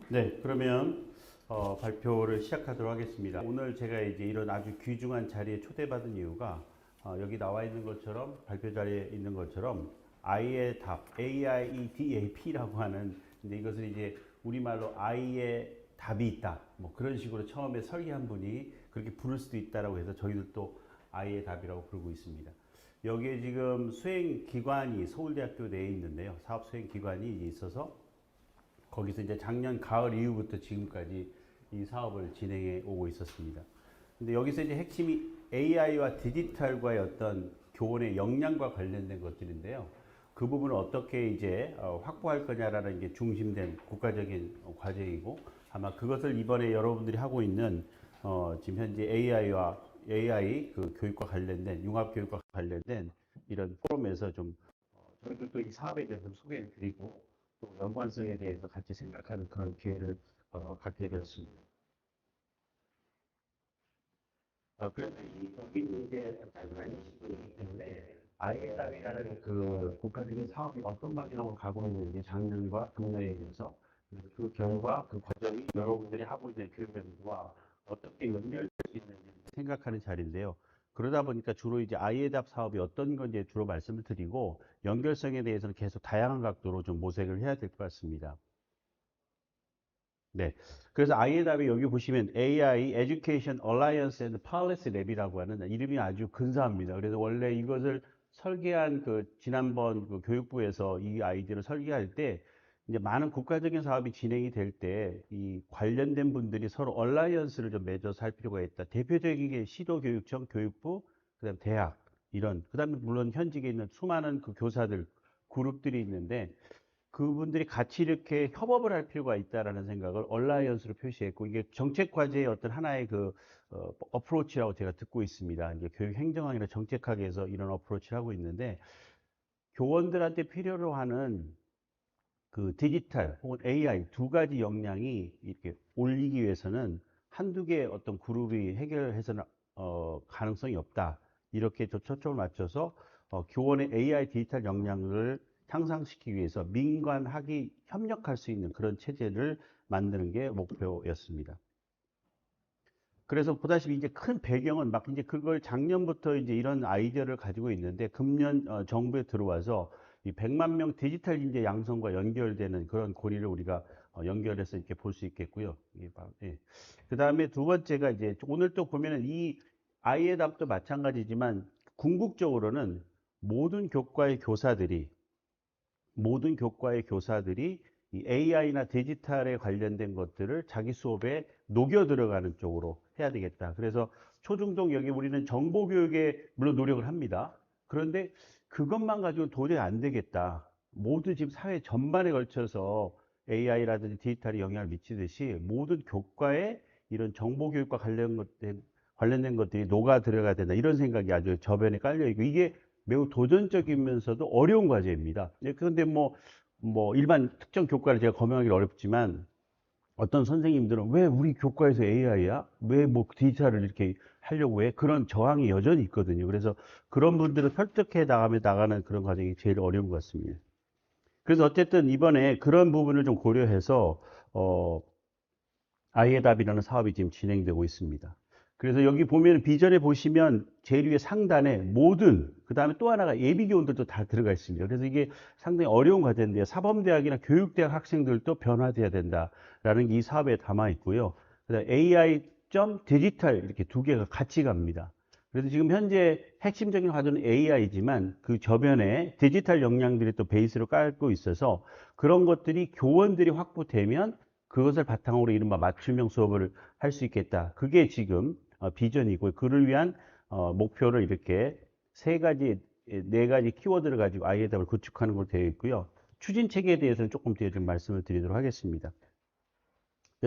네, 그러면 발표를 시작하도록 하겠습니다. 오늘 제가 이제 이런 아주 귀중한 자리에 초대받은 이유가 여기 나와 있는 것처럼 발표 자리에 있는 것처럼 아이의 답, AIEDAP라고 하는 근데 이것을 이제 우리말로 아이의 답이 있다. 뭐 그런 식으로 처음에 설계한 분이 그렇게 부를 수도 있다라고 해서 저희들도 아이의 답이라고 부르고 있습니다. 여기에 지금 수행 기관이 서울대학교 내에 있는데요. 사업 수행 기관이 있어서 거기서 이제 작년 가을 이후부터 지금까지 이 사업을 진행해 오고 있었습니다. 근데 여기서 이제 핵심이 AI와 디지털과의 어떤 교원의 역량과 관련된 것들인데요. 그 부분을 어떻게 이제 확보할 거냐라는 게 중심된 국가적인 과제이고 아마 그것을 이번에 여러분들이 하고 있는 지금 현재 AI와 AI 그 교육과 관련된 융합 교육과 관련된 이런 포럼에서 좀 저희들도 이 사업에 대해서 소개를 드리고 또 연관성에 대해서 같이 생각하는 그런 기회를 갖게 되었습니다. 그래서 여기 이제 많은 분이기 때문에 ILR이라는 그 국가적인 사업이 어떤 방향으로 가고 있는지 작년과 금년에 대해서 그 결과 그 과정이 여러분들이 하고 있는 교육과 어떻게 연결될 수 있는지 생각하는 자리인데요. 그러다 보니까 주로 이제 아이에답 사업이 어떤 건지 주로 말씀을 드리고 연결성에 대해서는 계속 다양한 각도로 좀 모색을 해야 될 것 같습니다. 네. 그래서 IA답이 여기 보시면 AI Education Alliance and Policy Lab이라고 하는 이름이 아주 근사합니다. 그래서 원래 이것을 설계한 그 지난번 그 교육부에서 이 아이디어를 설계할 때 이제 많은 국가적인 사업이 진행이 될 때 이 관련된 분들이 서로 얼라이언스를 좀 맺어서 할 필요가 있다. 대표적인 게 시도교육청, 교육부, 그다음 대학 이런 그다음에 물론 현직에 있는 수많은 그 교사들 그룹들이 있는데 그분들이 같이 이렇게 협업을 할 필요가 있다라는 생각을 얼라이언스로 표시했고 이게 정책 과제의 어떤 하나의 그 어프로치라고 제가 듣고 있습니다. 이제 교육 행정학이나 정책학에서 이런 어프로치를 하고 있는데 교원들한테 필요로 하는 그 디지털 혹은 AI 두 가지 역량이 이렇게 올리기 위해서는 한두 개의 어떤 그룹이 해결해서는 가능성이 없다. 이렇게 초점을 맞춰서 교원의 AI 디지털 역량을 향상시키기 위해서 민관학이 협력할 수 있는 그런 체제를 만드는 게 목표였습니다. 그래서 보다시피 이제 큰 배경은 막 이제 그걸 작년부터 이제 이런 아이디어를 가지고 있는데 금년 정부에 들어와서 이 100만 명 디지털 인재 양성과 연결되는 그런 고리를 우리가 연결해서 이렇게 볼 수 있겠고요. 예. 그 다음에 두 번째가 이제 오늘 또 보면은 이 아이의 답도 마찬가지지만 궁극적으로는 모든 교과의 교사들이 모든 교과의 교사들이 이 AI나 디지털에 관련된 것들을 자기 수업에 녹여 들어가는 쪽으로 해야 되겠다. 그래서 초중등 여기 우리는 정보교육에 물론 노력을 합니다. 그런데 그것만 가지고 도저히 안 되겠다. 모두 지금 사회 전반에 걸쳐서 AI라든지 디지털이 영향을 미치듯이 모든 교과에 이런 정보교육과 관련된 것들이 녹아 들어가야 된다. 이런 생각이 아주 저변에 깔려 있고 이게 매우 도전적이면서도 어려운 과제입니다. 예, 그런데 뭐 일반 특정 교과를 제가 검증하기 어렵지만 어떤 선생님들은 왜 우리 교과에서 AI야? 왜 뭐 디지털을 이렇게 하려고 해? 그런 저항이 여전히 있거든요. 그래서 그런 분들을 설득해 나가는 그런 과정이 제일 어려운 것 같습니다. 그래서 어쨌든 이번에 그런 부분을 좀 고려해서 어, 아이의 답이라는 사업이 지금 진행되고 있습니다. 그래서 여기 보면 비전에 보시면 제일 위에 상단에 모든 그다음에 또 하나가 예비 교원들도 다 들어가 있습니다. 그래서 이게 상당히 어려운 과제인데요. 사범대학이나 교육대학 학생들도 변화돼야 된다라는 게 이 사업에 담아 있고요. 그다음에 AI 디지털 이렇게 두 개가 같이 갑니다. 그래서 지금 현재 핵심적인 과제는 AI지만 그 저변에 디지털 역량들이 또 베이스로 깔고 있어서 그런 것들이 교원들이 확보되면 그것을 바탕으로 이른바 맞춤형 수업을 할 수 있겠다. 그게 지금 비전이고 그를 위한 목표를 이렇게 세 가지, 네 가지 키워드를 가지고 아이에답을 구축하는 걸로 되어 있고요. 추진 체계에 대해서는 조금 뒤에 좀 말씀을 드리도록 하겠습니다.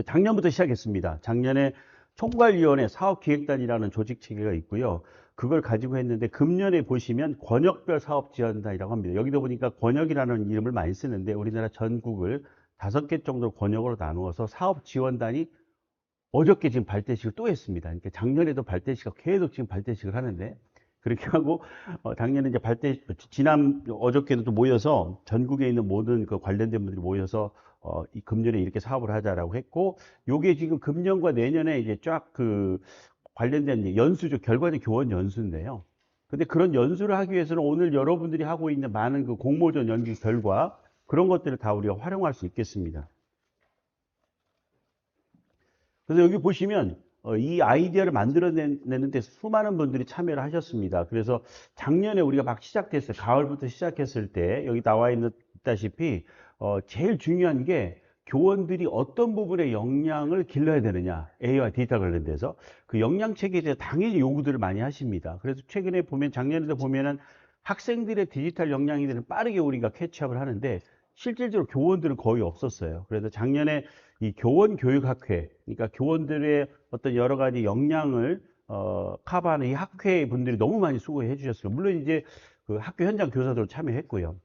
작년부터 시작했습니다. 작년에 총괄위원회 사업기획단이라는 조직 체계가 있고요. 그걸 가지고 했는데 금년에 보시면 권역별 사업지원단이라고 합니다. 여기도 보니까 권역이라는 이름을 많이 쓰는데 우리나라 전국을 5개 정도 권역으로 나누어서 사업지원단이 어저께 지금 발대식을 또 했습니다. 그러니까 작년에도 발대식을 계속 지금 발대식을 하는데 그렇게 하고 작년에 이제 어저께도 또 모여서 전국에 있는 모든 그 관련된 분들이 모여서 이 금년에 이렇게 사업을 하자라고 했고, 요게 지금 금년과 내년에 이제 쫙 그 관련된 이제 연수죠. 결과적 교원 연수인데요. 근데 그런 연수를 하기 위해서는 오늘 여러분들이 하고 있는 많은 그 공모전 연기 결과 그런 것들을 다 우리가 활용할 수 있겠습니다. 그래서 여기 보시면 이 아이디어를 만들어내는데 수많은 분들이 참여를 하셨습니다. 그래서 작년에 우리가 막 시작됐어요. 가을부터 시작했을 때 여기 나와 있다시피 제일 중요한 게 교원들이 어떤 부분에 역량을 길러야 되느냐, A와 데이터 관련돼서 그 역량 체계에 대해 당연히 요구들을 많이 하십니다. 그래서 최근에 보면 작년에도 보면은 학생들의 디지털 역량에 빠르게 우리가 캐치업을 하는데 실질적으로 교원들은 거의 없었어요. 그래서 작년에 이 교원 교육학회, 그러니까 교원들의 어떤 여러 가지 역량을 커버하는 이 학회 분들이 너무 많이 수고해 주셨어요. 물론 이제 그 학교 현장 교사도 참여했고요.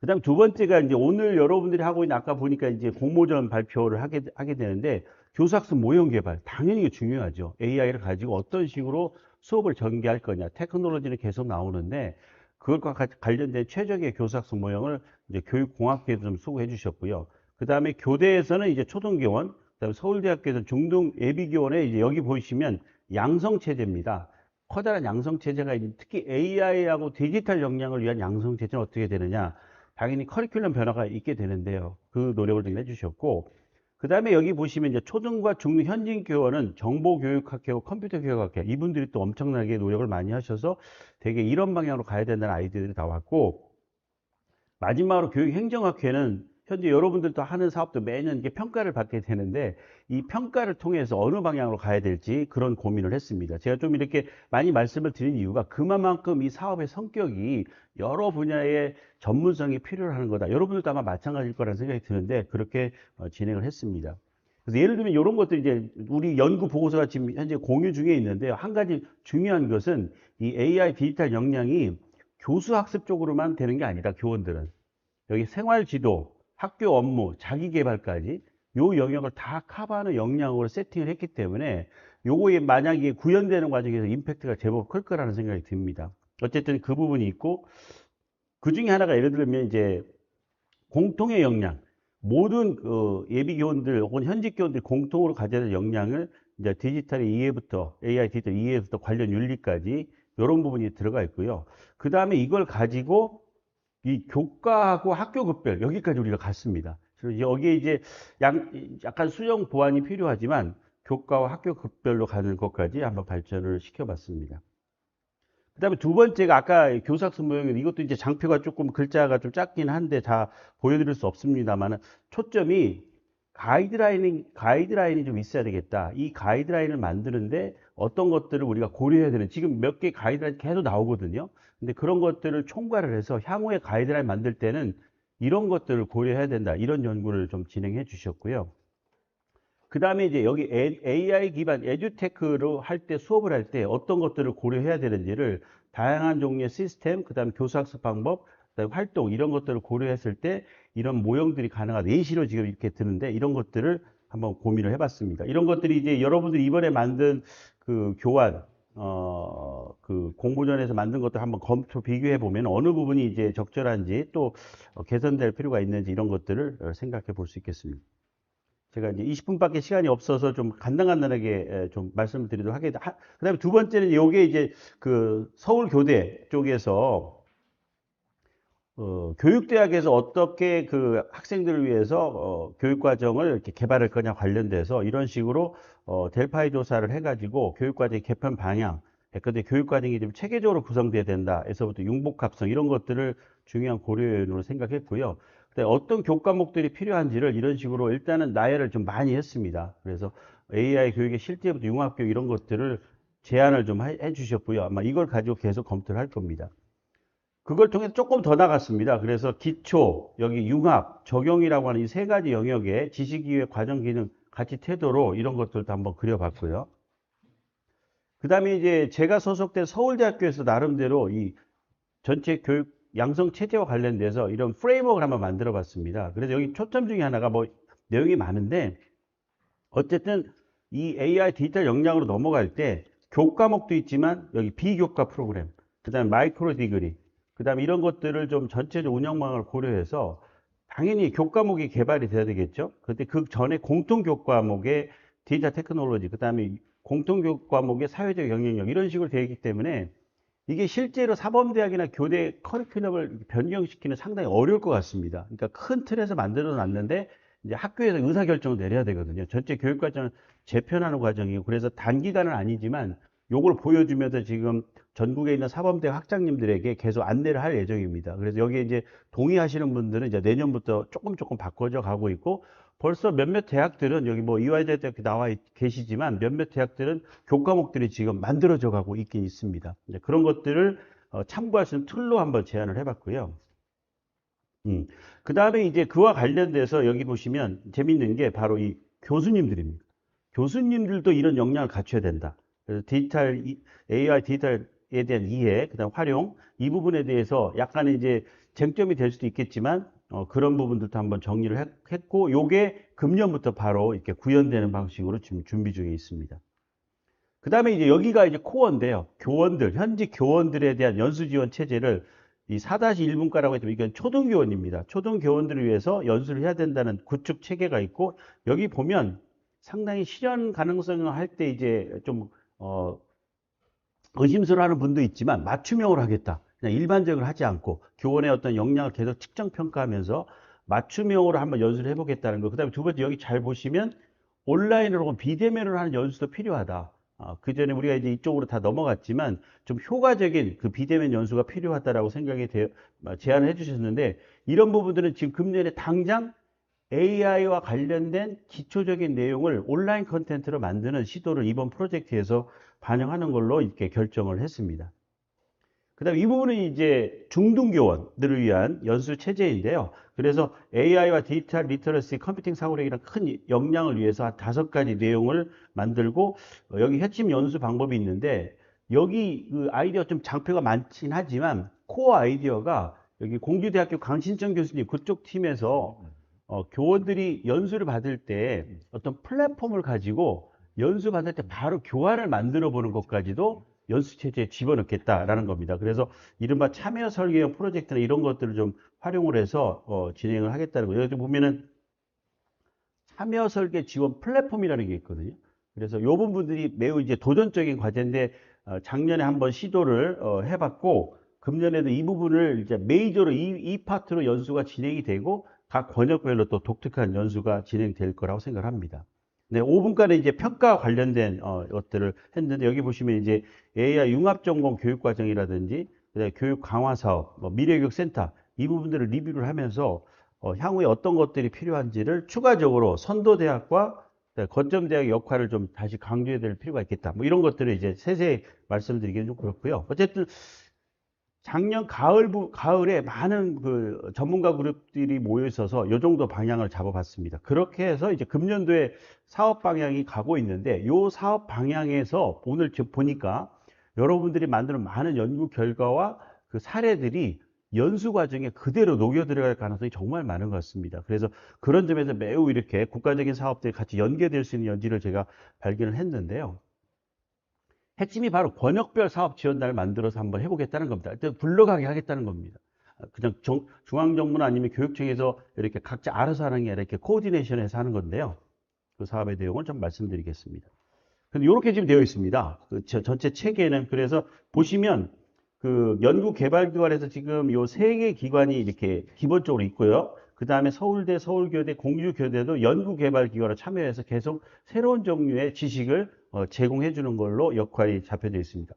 그다음 두 번째가 이제 오늘 여러분들이 하고 있는 아까 보니까 이제 공모전 발표를 하게 되는데 교사학습 모형 개발 당연히 이게 중요하죠. AI를 가지고 어떤 식으로 수업을 전개할 거냐. 테크놀로지는 계속 나오는데 그것과 관련된 최적의 교사학습 모형을 이제 교육공학회에서 좀 수고해 주셨고요. 그다음에 교대에서는 이제 초등교원, 그다음에 서울대학교에서 중등 예비교원에 이제 여기 보시면 양성체제입니다. 커다란 양성체제가 있는 특히 AI하고 디지털 역량을 위한 양성체제는 어떻게 되느냐. 당연히 커리큘럼 변화가 있게 되는데요. 그 노력을 좀 해주셨고, 그 다음에 여기 보시면 이제 초등과 중등 현직 교원은 정보교육학회와 컴퓨터교육학회, 이분들이 또 엄청나게 노력을 많이 하셔서 되게 이런 방향으로 가야 된다는 아이디어들이 나왔고, 마지막으로 교육행정학회는 현재 여러분들도 하는 사업도 매년 이게 평가를 받게 되는데 이 평가를 통해서 어느 방향으로 가야 될지 그런 고민을 했습니다. 제가 좀 이렇게 많이 말씀을 드린 이유가 그만큼 이 사업의 성격이 여러 분야의 전문성이 필요로 하는 거다. 여러분들도 아마 마찬가지일 거라는 생각이 드는데 그렇게 진행을 했습니다. 그래서 예를 들면 이런 것들 이제 우리 연구 보고서가 지금 현재 공유 중에 있는데요. 한 가지 중요한 것은 이 AI 디지털 역량이 교수 학습 쪽으로만 되는 게 아니라 교원들은 여기 생활 지도, 학교 업무, 자기 개발까지 요 영역을 다 커버하는 역량으로 세팅을 했기 때문에 요거에 만약에 구현되는 과정에서 임팩트가 제법 클 거라는 생각이 듭니다. 어쨌든 그 부분이 있고 그 중에 하나가 예를 들면 이제 공통의 역량, 모든 그 예비 교원들 혹은 현직 교원들이 공통으로 가져야 될 역량을 이제 디지털의 이해부터 AI 디지털 이해부터 관련 윤리까지 이런 부분이 들어가 있고요. 그 다음에 이걸 가지고 이 교과하고 학교 급별 여기까지 우리가 갔습니다. 그래서 여기에 이제 약간 수정 보완이 필요하지만 교과와 학교 급별로 가는 것까지 한번 발전을 시켜봤습니다. 그 다음에 두 번째가 아까 교사학습 모형인 이것도 이제 장표가 조금 글자가 좀 작긴 한데 다 보여드릴 수 없습니다만 초점이 가이드라인이 좀 있어야 되겠다. 이 가이드라인을 만드는데 어떤 것들을 우리가 고려해야 되는 지금 몇 개 가이드라인 계속 나오거든요. 근데 그런 것들을 총괄을 해서 향후에 가이드라인 만들 때는 이런 것들을 고려해야 된다. 이런 연구를 좀 진행해 주셨고요. 그 다음에 이제 여기 AI 기반 에듀테크로 할 때 수업을 할 때 어떤 것들을 고려해야 되는지를 다양한 종류의 시스템, 그 다음에 교수학습 방법, 그다음에 활동 이런 것들을 고려했을 때 이런 모형들이 가능하다. 예시로 지금 이렇게 드는데 이런 것들을 한번 고민을 해봤습니다. 이런 것들이 이제 여러분들이 이번에 만든 그 교환 그 공모전에서 만든 것들 한번 검토 비교해 보면 어느 부분이 이제 적절한지 또 개선될 필요가 있는지 이런 것들을 생각해 볼 수 있겠습니다. 제가 이제 20분밖에 시간이 없어서 좀 간단하게 좀 말씀을 드리도록 하겠습니다. 그 다음에 두 번째는 요게 이제 그 서울교대 쪽에서 교육대학에서 어떻게 그 학생들을 위해서 교육과정을 이렇게 개발할 거냐 관련돼서 이런 식으로 델파이 조사를 해가지고 교육과정의 개편 방향, 근데 교육과정이 좀 체계적으로 구성돼야 된다. 에서부터 융복합성 이런 것들을 중요한 고려요인으로 생각했고요. 어떤 교과목들이 필요한지를 이런 식으로 일단은 나열을 좀 많이 했습니다. 그래서 AI 교육의 실제부터 융합교육 이런 것들을 제안을 좀 해주셨고요. 아마 이걸 가지고 계속 검토를 할 겁니다. 그걸 통해서 조금 더 나갔습니다. 그래서 기초, 여기 융합, 적용이라고 하는 이 세 가지 영역의 지식이외 과정 기능, 가치 태도로 이런 것들도 한번 그려봤고요. 그 다음에 이제 제가 소속된 서울대학교에서 나름대로 이 전체 교육 양성 체제와 관련돼서 이런 프레임워크를 한번 만들어 봤습니다. 그래서 여기 초점 중에 하나가 뭐 내용이 많은데 어쨌든 이 AI 디지털 역량으로 넘어갈 때 교과목도 있지만 여기 비교과 프로그램, 그다음에 마이크로 디그리, 그다음에 이런 것들을 좀 전체적 운영망을 고려해서 당연히 교과목이 개발이 돼야 되겠죠. 그런데 그 전에 공통 교과목의 디지털 테크놀로지, 그다음에 공통 교과목의 사회적 영향력 이런 식으로 되어 있기 때문에 이게 실제로 사범대학이나 교대 커리큘럼을 변경시키는 상당히 어려울 것 같습니다. 그러니까 큰 틀에서 만들어 놨는데 이제 학교에서 의사결정을 내려야 되거든요. 전체 교육과정을 재편하는 과정이고 그래서 단기간은 아니지만 요걸 보여주면서 지금 전국에 있는 사범대 학장님들에게 계속 안내를 할 예정입니다. 그래서 여기에 이제 동의하시는 분들은 이제 내년부터 조금 바꿔져 가고 있고 벌써 몇몇 대학들은 여기 뭐 이화여대 나와 계시지만 몇몇 대학들은 교과목들이 지금 만들어져 가고 있긴 있습니다. 이제 그런 것들을 참고할 수 있는 툴로 한번 제안을 해봤고요. 그 다음에 이제 그와 관련돼서 여기 보시면 재밌는 게 바로 이 교수님들입니다. 교수님들도 이런 역량을 갖춰야 된다. 그래서 AI 디지털에 대한 이해, 그다음 활용, 이 부분에 대해서 약간의 이제 쟁점이 될 수도 있겠지만, 그런 부분들도 한번 정리를 했고, 요게 금년부터 바로 이렇게 구현되는 방식으로 지금 준비 중에 있습니다. 그 다음에 이제 여기가 이제 코어인데요. 교원들, 현직 교원들에 대한 연수 지원 체제를 이 4-1분과라고 했지만 이건 초등교원입니다. 초등교원들을 위해서 연수를 해야 된다는 구축 체계가 있고, 여기 보면 상당히 실현 가능성을 할 때 이제 좀, 의심스러워하는 분도 있지만 맞춤형으로 하겠다. 그냥 일반적으로 하지 않고 교원의 어떤 역량을 계속 측정 평가하면서 맞춤형으로 한번 연수를 해보겠다는 거. 그다음에 두 번째 여기 잘 보시면 온라인으로 혹은 비대면으로 하는 연수도 필요하다. 그 전에 우리가 이제 이쪽으로 다 넘어갔지만 좀 효과적인 그 비대면 연수가 필요하다라고 제안을 해주셨는데 이런 부분들은 지금 금년에 당장 AI와 관련된 기초적인 내용을 온라인 컨텐츠로 만드는 시도를 이번 프로젝트에서 반영하는 걸로 이렇게 결정을 했습니다. 그 다음 이 부분은 이제 중등교원들을 위한 연수 체제인데요. 그래서 AI와 디지털 리터러시 컴퓨팅 사고력이랑 큰 역량을 위해서 한 5가지 내용을 만들고 여기 핵심 연수 방법이 있는데 여기 그 아이디어 좀 장표가 많긴 하지만 코어 아이디어가 여기 공주대학교 강신정 교수님 그쪽 팀에서 교원들이 연수를 받을 때 어떤 플랫폼을 가지고 연수 받을 때 바로 교환을 만들어 보는 것까지도 연수 체제에 집어넣겠다라는 겁니다. 그래서 이른바 참여 설계형 프로젝트나 이런 것들을 좀 활용을 해서 진행을 하겠다는 거예요. 여기 보면은 참여 설계 지원 플랫폼이라는 게 있거든요. 그래서 이 부분들이 매우 이제 도전적인 과제인데 작년에 한번 시도를 해봤고 금년에도 이 부분을 이제 메이저로 이 파트로 연수가 진행이 되고 각 권역별로 또 독특한 연수가 진행될 거라고 생각합니다. 네, 5분간의 이제 평가 관련된 것들을 했는데 여기 보시면 이제 AI 융합전공 교육과정이라든지 교육 강화 사업, 뭐 미래교육센터 이 부분들을 리뷰를 하면서 향후에 어떤 것들이 필요한지를 추가적으로 선도대학과 거점대학의 역할을 좀 다시 강조해야 될 필요가 있겠다. 뭐 이런 것들을 이제 세세히 말씀드리기는 좀 그렇고요. 어쨌든 작년 가을에 많은 그 전문가 그룹들이 모여 있어서 이 정도 방향을 잡아봤습니다. 그렇게 해서 이제 금년도에 사업 방향이 가고 있는데 이 사업 방향에서 오늘 보니까 여러분들이 만드는 많은 연구 결과와 그 사례들이 연수 과정에 그대로 녹여 들어갈 가능성이 정말 많은 것 같습니다. 그래서 그런 점에서 매우 이렇게 국가적인 사업들이 같이 연계될 수 있는 여지를 제가 발견을 했는데요. 핵심이 바로 권역별 사업 지원단을 만들어서 한번 해보겠다는 겁니다. 굴러가게 하겠다는 겁니다. 그냥 중앙정부나 아니면 교육청에서 이렇게 각자 알아서 하는 게 아니라 이렇게 코디네이션해서 하는 건데요. 그 사업의 내용을 좀 말씀드리겠습니다. 근데 이렇게 지금 되어 있습니다. 그 전체 체계는 그래서 보시면 그 연구개발기관에서 지금 요 세 개 기관이 이렇게 기본적으로 있고요. 그 다음에 서울대, 서울교대, 공주교대도 연구개발기관으로 참여해서 계속 새로운 종류의 지식을 제공해 주는 걸로 역할이 잡혀져 있습니다.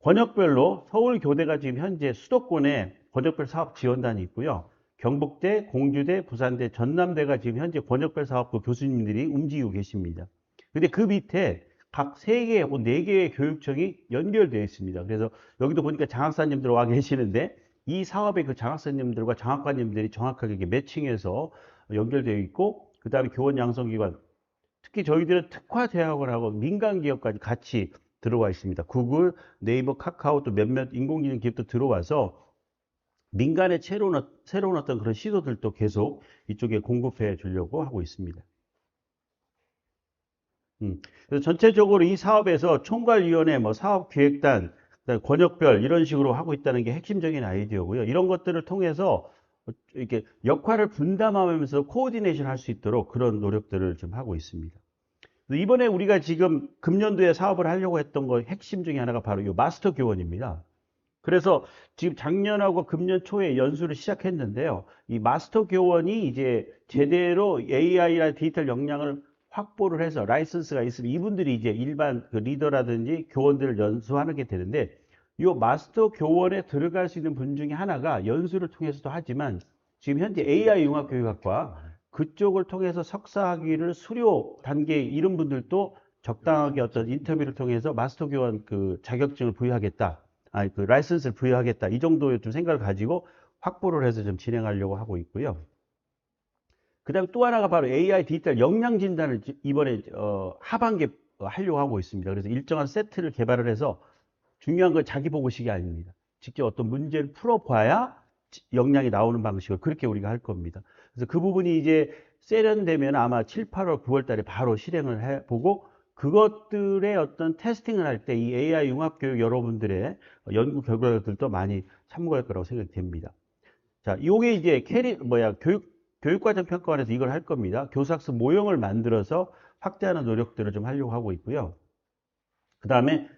권역별로 서울교대가 지금 현재 수도권에 권역별 사업 지원단이 있고요. 경북대, 공주대, 부산대, 전남대가 지금 현재 권역별 사업부 교수님들이 움직이고 계십니다. 근데 그 밑에 각 3개 혹은 4개의 교육청이 연결되어 있습니다. 그래서 여기도 보니까 장학사님들 와 계시는데 이 사업의 그 장학사님들과 장학관님들이 정확하게 이렇게 매칭해서 연결되어 있고 그 다음에 교원 양성기관 특히 저희들은 특화대학원하고 민간기업까지 같이 들어와 있습니다. 구글, 네이버, 카카오 또 몇몇 인공지능 기업도 들어와서 민간의 새로운 어떤 그런 시도들도 계속 이쪽에 공급해 주려고 하고 있습니다. 그래서 전체적으로 이 사업에서 총괄위원회, 뭐 사업기획단, 그다음에 권역별 이런 식으로 하고 있다는 게 핵심적인 아이디어고요. 이런 것들을 통해서 이렇게 역할을 분담하면서 코오디네이션 할 수 있도록 그런 노력들을 좀 하고 있습니다. 이번에 우리가 지금 금년도에 사업을 하려고 했던 거 핵심 중에 하나가 바로 이 마스터 교원입니다. 그래서 지금 작년하고 금년 초에 연수를 시작했는데요. 이 마스터 교원이 이제 제대로 AI나 디지털 역량을 확보를 해서 라이선스가 있으면 이분들이 이제 일반 그 리더라든지 교원들을 연수하게 되는데, 이 마스터 교원에 들어갈 수 있는 분 중에 하나가 연수를 통해서도 하지만 지금 현재 AI 융합교육학과 그쪽을 통해서 석사학위를 수료 단계에 이른 분들도 적당하게 어떤 인터뷰를 통해서 마스터 교원 그 자격증을 부여하겠다. 그 라이선스를 부여하겠다. 이 정도의 좀 생각을 가지고 확보를 해서 좀 진행하려고 하고 있고요. 그 다음에 또 하나가 바로 AI 디지털 역량 진단을 이번에 하반기에 하려고 하고 있습니다. 그래서 일정한 세트를 개발을 해서 중요한 건 자기 보고식이 아닙니다. 직접 어떤 문제를 풀어봐야 역량이 나오는 방식을 그렇게 우리가 할 겁니다. 그래서 그 부분이 이제 세련되면 아마 7, 8월, 9월 달에 바로 실행을 해보고 그것들의 어떤 테스팅을 할 때 이 AI 융합교육 여러분들의 연구 결과들도 많이 참고할 거라고 생각이 됩니다. 자, 요게 이제 교육과정 평가원에서 이걸 할 겁니다. 교사학습 모형을 만들어서 확대하는 노력들을 좀 하려고 하고 있고요. 그 다음에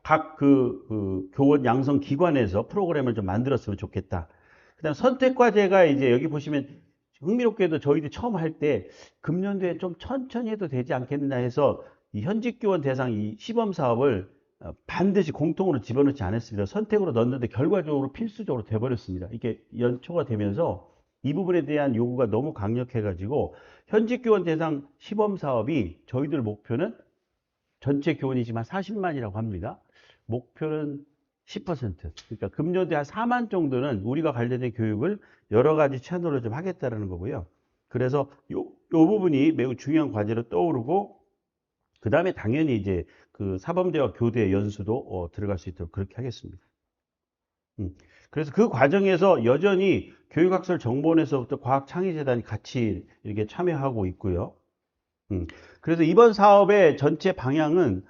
각 교원 양성 기관에서 프로그램을 좀 만들었으면 좋겠다. 그 다음 선택과제가 이제 여기 보시면 흥미롭게도 저희들이 처음 할 때 금년도에 좀 천천히 해도 되지 않겠나 해서 이 현직 교원 대상 이 시범 사업을 반드시 공통으로 집어넣지 않았습니다. 선택으로 넣었는데 결과적으로 필수적으로 돼버렸습니다. 이게 연초가 되면서 이 부분에 대한 요구가 너무 강력해가지고 현직 교원 대상 시범 사업이 저희들 목표는 전체 교원이지만 40만이라고 합니다. 목표는 10%. 그러니까 금년도에 한 4만 정도는 우리가 관련된 교육을 여러 가지 채널로 좀 하겠다라는 거고요. 그래서 요 부분이 매우 중요한 과제로 떠오르고, 그 다음에 당연히 이제 그 사범대와 교대 연수도 들어갈 수 있도록 그렇게 하겠습니다. 그래서 그 과정에서 여전히 교육학술 정보원에서부터 과학창의재단이 같이 이렇게 참여하고 있고요. 그래서 이번 사업의 전체 방향은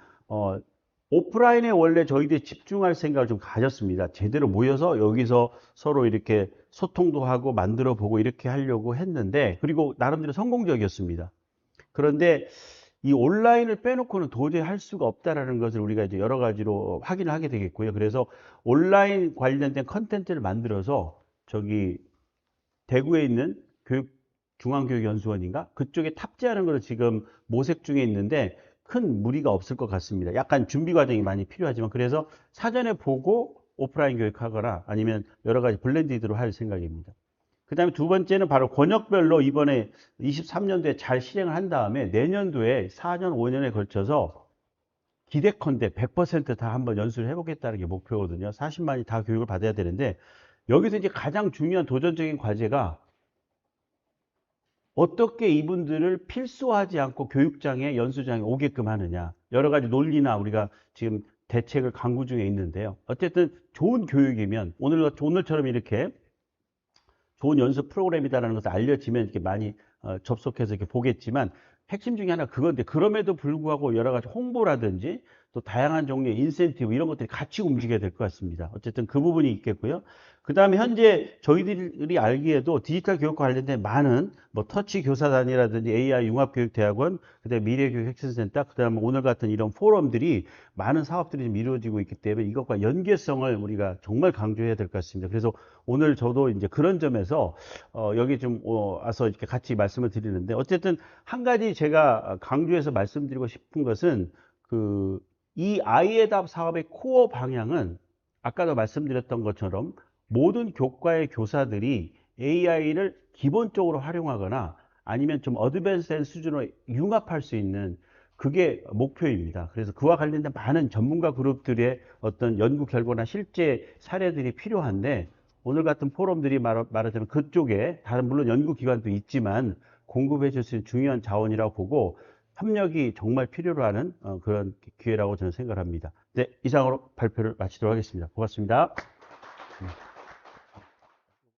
오프라인에 원래 저희들이 집중할 생각을 좀 가졌습니다. 제대로 모여서 여기서 서로 이렇게 소통도 하고 만들어 보고 이렇게 하려고 했는데, 그리고 나름대로 성공적이었습니다. 그런데 이 온라인을 빼놓고는 도저히 할 수가 없다라는 것을 우리가 이제 여러 가지로 확인을 하게 되겠고요. 그래서 온라인 관련된 컨텐츠를 만들어서 저기 대구에 있는 중앙교육연수원인가? 그쪽에 탑재하는 것을 지금 모색 중에 있는데 큰 무리가 없을 것 같습니다. 약간 준비 과정이 많이 필요하지만, 그래서 사전에 보고 오프라인 교육하거나 아니면 여러 가지 블렌디드로 할 생각입니다. 그 다음에 두 번째는 바로 권역별로 이번에 23년도에 잘 실행을 한 다음에 내년도에 4년, 5년에 걸쳐서 기대컨대 100%다 한번 연수를 해보겠다는 게 목표거든요. 40만이 다 교육을 받아야 되는데, 여기서 이제 가장 중요한 도전적인 과제가 어떻게 이분들을 필수화하지 않고 교육장에, 연수장에 오게끔 하느냐. 여러 가지 논리나 우리가 지금 대책을 강구 중에 있는데요. 어쨌든 좋은 교육이면 오늘처럼 이렇게 좋은 연수 프로그램이다라는 것을 알려지면 이렇게 많이 접속해서 이렇게 보겠지만, 핵심 중에 하나 그건데, 그럼에도 불구하고 여러 가지 홍보라든지 또 다양한 종류의 인센티브 이런 것들이 같이 움직여야 될 것 같습니다. 어쨌든 그 부분이 있겠고요. 그 다음에 현재 저희들이 알기에도 디지털 교육과 관련된 많은 뭐 터치 교사단이라든지 AI 융합교육대학원, 그다음에 미래교육혁신센터, 그다음에 오늘 같은 이런 포럼들이 많은 사업들이 좀 이루어지고 있기 때문에 이것과 연계성을 우리가 정말 강조해야 될 것 같습니다. 그래서 오늘 저도 이제 그런 점에서 여기 좀 와서 이렇게 같이 말씀을 드리는데, 어쨌든 한 가지 제가 강조해서 말씀드리고 싶은 것은 이 아이의 답 사업의 코어 방향은 아까도 말씀드렸던 것처럼 모든 교과의 교사들이 AI를 기본적으로 활용하거나 아니면 좀 어드밴스된 수준으로 융합할 수 있는 그게 목표입니다. 그래서 그와 관련된 많은 전문가 그룹들의 어떤 연구 결과나 실제 사례들이 필요한데, 오늘 같은 포럼들이 말하자면 그쪽에 다른 물론 연구기관도 있지만 공급해 줄 수 있는 중요한 자원이라고 보고 협력이 정말 필요로 하는 그런 기회라고 저는 생각합니다. 네, 이상으로 발표를 마치도록 하겠습니다. 고맙습니다.